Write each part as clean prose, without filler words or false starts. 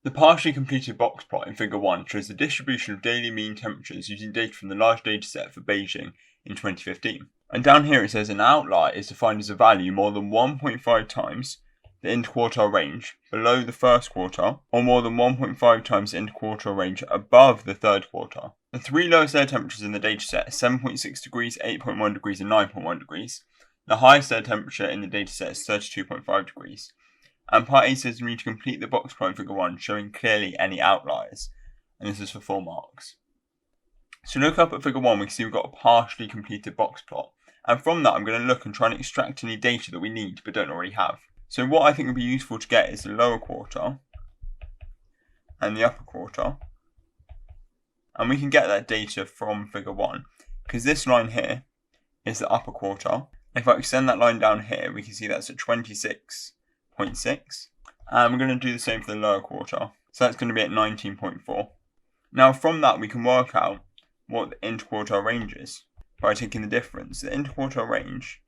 The partially completed box plot in Figure 1 shows the distribution of daily mean temperatures using data from the large dataset for Beijing in 2015. And down here it says an outlier is defined as a value more than 1.5 times the interquartile range below the first quartile, or more than 1.5 times the interquartile range above the third quartile. The three lowest air temperatures in the dataset are 7.6 degrees, 8.1 degrees, and 9.1 degrees. The highest air temperature in the dataset is 32.5 degrees. And part A says we need to complete the box plot in Figure 1, showing clearly any outliers. And this is for 4 marks. So look up at Figure 1, we can see we've got a partially completed box plot. And from that, I'm going to look and try and extract any data that we need but don't already have. So what I think would be useful to get is the lower quartile and the upper quartile. And we can get that data from Figure 1, because this line here is the upper quartile. If I extend that line down here, we can see that's at 26.6. And we're going to do the same for the lower quartile. So that's going to be at 19.4. Now from that, we can work out what the interquartile range is by taking the difference. The interquartile range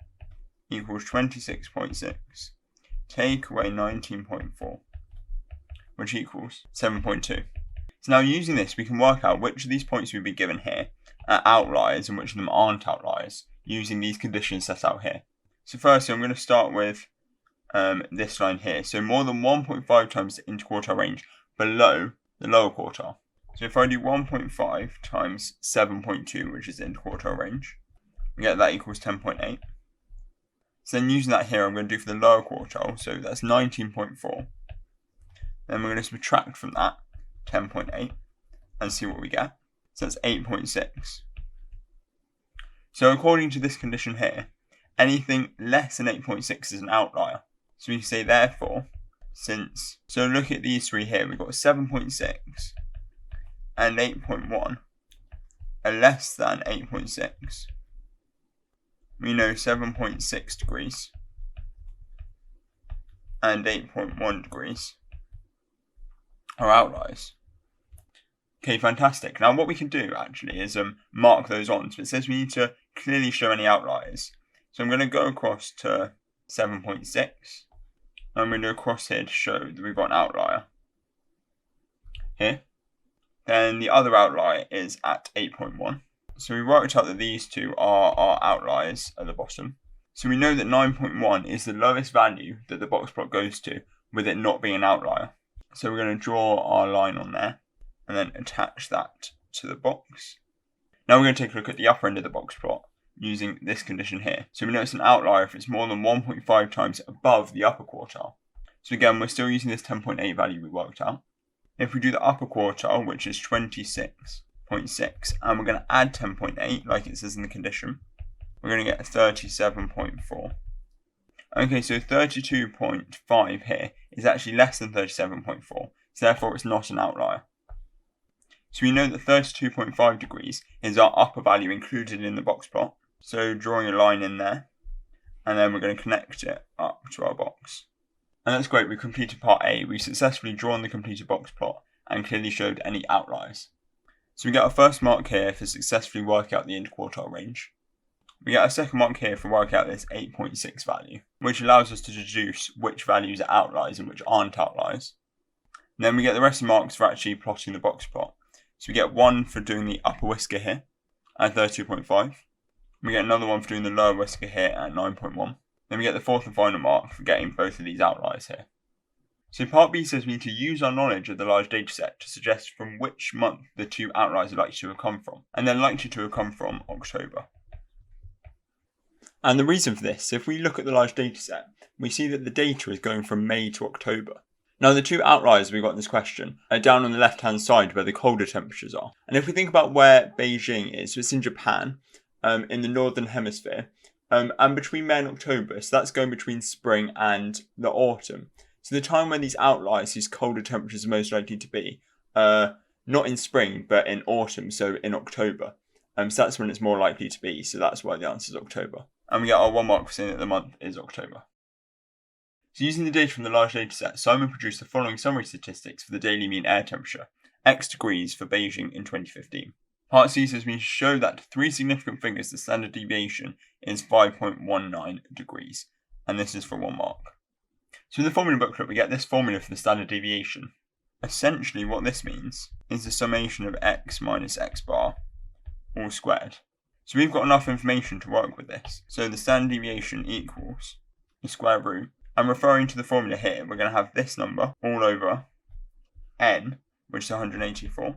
equals 26.6. Take away 19.4, which equals 7.2. So now using this, we can work out which of these points we've been given here are outliers and which of them aren't outliers, using these conditions set out here. So firstly, I'm going to start with this line here. So more than 1.5 times the interquartile range below the lower quartile. So if I do 1.5 times 7.2, which is the interquartile range, we get that equals 10.8. So then using that here, I'm going to do for the lower quartile, so that's 19.4. Then we're going to subtract from that 10.8 and see what we get. So that's 8.6. So according to this condition here, anything less than 8.6 is an outlier. So we can say therefore, so look at these three here, we've got 7.6 and 8.1 are less than 8.6. We know 7.6 degrees and 8.1 degrees are outliers. Okay, fantastic. Now what we can do actually is mark those on. So it says we need to clearly show any outliers. So I'm going to go across to 7.6. I'm going to go across here to show that we've got an outlier here. Then the other outlier is at 8.1. So we worked out that these two are our outliers at the bottom. So we know that 9.1 is the lowest value that the box plot goes to, with it not being an outlier. So we're going to draw our line on there and then attach that to the box. Now we're going to take a look at the upper end of the box plot using this condition here. So we know it's an outlier if it's more than 1.5 times above the upper quartile. So again, we're still using this 10.8 value we worked out. If we do the upper quartile, which is 26.6, and we're going to add 10.8 like it says in the condition, we're going to get 37.4. Okay, so 32.5 here is actually less than 37.4, so therefore it's not an outlier. So we know that 32.5 degrees is our upper value included in the box plot. So drawing a line in there, and then we're going to connect it up to our box. And that's great, we've completed part A. We've successfully drawn the completed box plot and clearly showed any outliers. So we get our first mark here for successfully working out the interquartile range. We get our second mark here for working out this 8.6 value, which allows us to deduce which values are outliers and which aren't outliers. And then we get the rest of the marks for actually plotting the box plot. So we get one for doing the upper whisker here at 32.5. We get another one for doing the lower whisker here at 9.1. Then we get the fourth and final mark for getting both of these outliers here. So part B says we need to use our knowledge of the large dataset to suggest from which month the two outliers are likely to have come from. And they're likely to have come from October. And the reason for this, if we look at the large dataset, we see that the data is going from May to October. Now the two outliers we've got in this question are down on the left hand side where the colder temperatures are. And if we think about where Beijing is, so it's in Japan, in the northern hemisphere, and between May and October, so that's going between spring and the autumn. So the time when these outliers, these colder temperatures are most likely to be, not in spring, but in autumn, so in October. So that's when it's more likely to be, so that's why the answer is October. And we get our 1 mark for saying that the month is October. So using the data from the large dataset, Simon produced the following summary statistics for the daily mean air temperature, X degrees for Beijing in 2015. Part C says we show that to 3 significant figures the standard deviation is 5.19 degrees, and this is for 1 mark. So in the formula booklet we get this formula for the standard deviation. essentially what this means is the summation of x minus x bar all squared. So we've got enough information to work with this. So the standard deviation equals the square root. I'm referring to the formula here. We're going to have this number all over n, which is 184,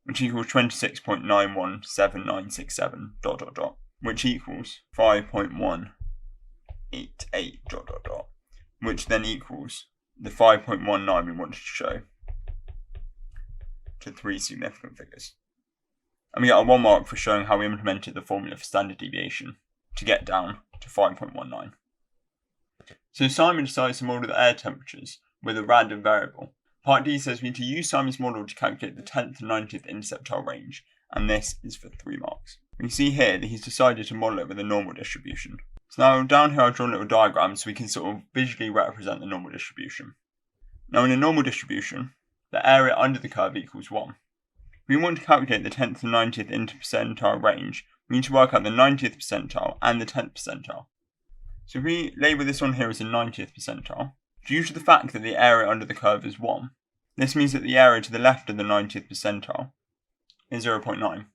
which equals 26.917967 ... which equals 5.188 ... which then equals the 5.19 we wanted to show to 3 significant figures. And we get a 1 mark for showing how we implemented the formula for standard deviation to get down to 5.19. So Simon decides to model the air temperatures with a random variable. Part D says we need to use Simon's model to calculate the 10th to 90th interceptile range, and this is for 3 marks. We can see here that he's decided to model it with a normal distribution. So now down here I've drawn a little diagram so we can sort of visually represent the normal distribution. Now in a normal distribution, the area under the curve equals 1. If we want to calculate the 10th to 90th interpercentile range, we need to work out the 90th percentile and the 10th percentile. So if we label this one here as a 90th percentile, due to the fact that the area under the curve is 1, this means that the area to the left of the 90th percentile is 0.9.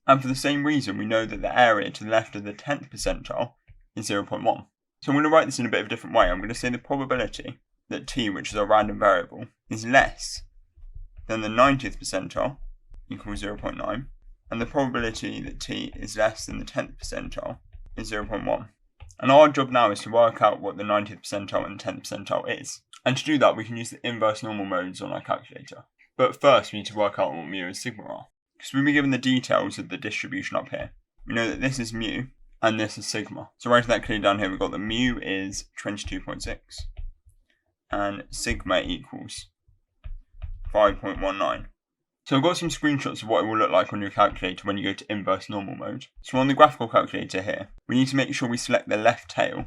And for the same reason, we know that the area to the left of the 10th percentile is 0.1. So I'm going to write this in a bit of a different way. I'm going to say the probability that t, which is our random variable, is less than the 90th percentile equals 0.9, and the probability that t is less than the 10th percentile is 0.1. And our job now is to work out what the 90th percentile and the 10th percentile is. And to do that, we can use the inverse normal modes on our calculator. But first, we need to work out what mu and sigma are. Because we'll be given the details of the distribution up here. We know that this is mu and this is sigma. So writing that clearly down here, we've got that mu is 22.6 and sigma equals 5.19. So I've got some screenshots of what it will look like on your calculator when you go to inverse normal mode. So on the graphical calculator here, we need to make sure we select the left tail.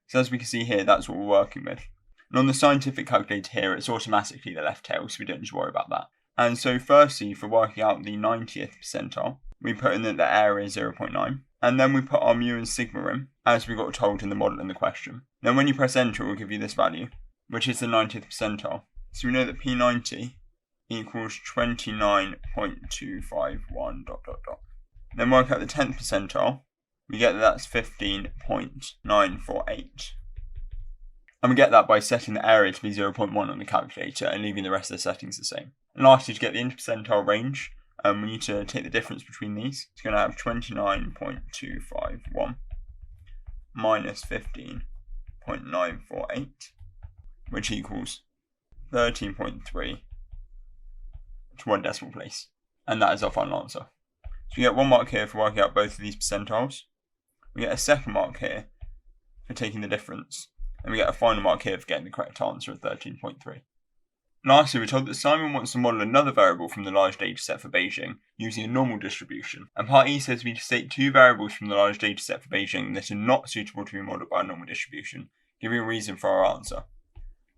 So as we can see here, that's what we're working with. And on the scientific calculator here, it's automatically the left tail, so we don't need to worry about that. And so firstly, for working out the 90th percentile, we put in that the area is 0.9. And then we put our mu and sigma in, as we got told in the model in the question. Then when you press enter, it will give you this value, which is the 90th percentile. So we know that P90 equals 29.251 ... Then work out the 10th percentile, we get that that's 15.948. And we get that by setting the area to be 0.1 on the calculator and leaving the rest of the settings the same. And lastly, to get the interpercentile range, we need to take the difference between these. It's going to have 29.251 minus 15.948, which equals 13.3 to 1 decimal place. And that is our final answer. So we get 1 mark here for working out both of these percentiles. We get a second mark here for taking the difference. And we get a final mark here for getting the correct answer of 13.3. Lastly, we're told that Simon wants to model another variable from the large dataset for Beijing using a normal distribution. And part E says we need to state 2 variables from the large dataset for Beijing that are not suitable to be modelled by a normal distribution, giving a reason for our answer.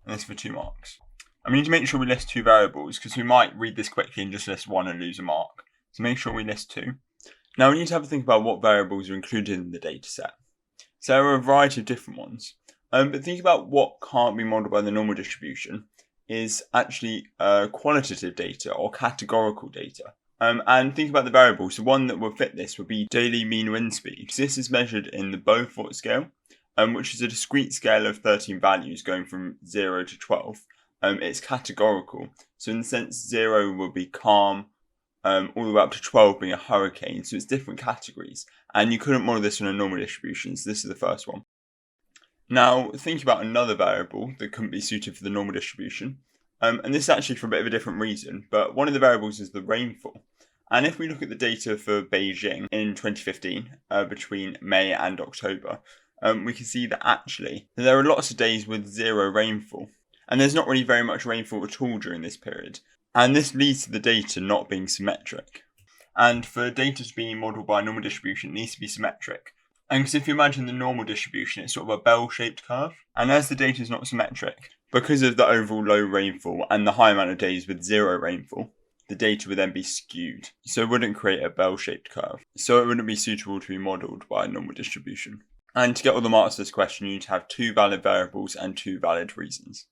And this is for 2 marks. And we need to make sure we list 2 variables because we might read this quickly and just list 1 and lose a mark. So make sure we list 2. Now we need to have a think about what variables are included in the dataset. So there are a variety of different ones. But think about what can't be modelled by the normal distribution is actually qualitative data or categorical data. And think about the variables. So one that will fit this would be daily mean wind speed. So this is measured in the Beaufort scale, which is a discrete scale of 13 values going from 0 to 12. It's categorical. So in the sense 0 will be calm, all the way up to 12 being a hurricane. So it's different categories. And you couldn't model this on a normal distribution. So this is the first one. Now, think about another variable that couldn't be suited for the normal distribution. And this is actually for a bit of a different reason, but one of the variables is the rainfall. And if we look at the data for Beijing in 2015, between May and October, we can see that actually there are lots of days with 0 rainfall. And there's not really very much rainfall at all during this period. And this leads to the data not being symmetric. And for data to be modelled by a normal distribution, it needs to be symmetric. And because if you imagine the normal distribution, it's sort of a bell-shaped curve. And as the data is not symmetric, because of the overall low rainfall and the high amount of days with 0 rainfall, the data would then be skewed. So it wouldn't create a bell-shaped curve. So it wouldn't be suitable to be modelled by a normal distribution. And to get all the marks of this question, you need to have 2 valid variables and 2 valid reasons.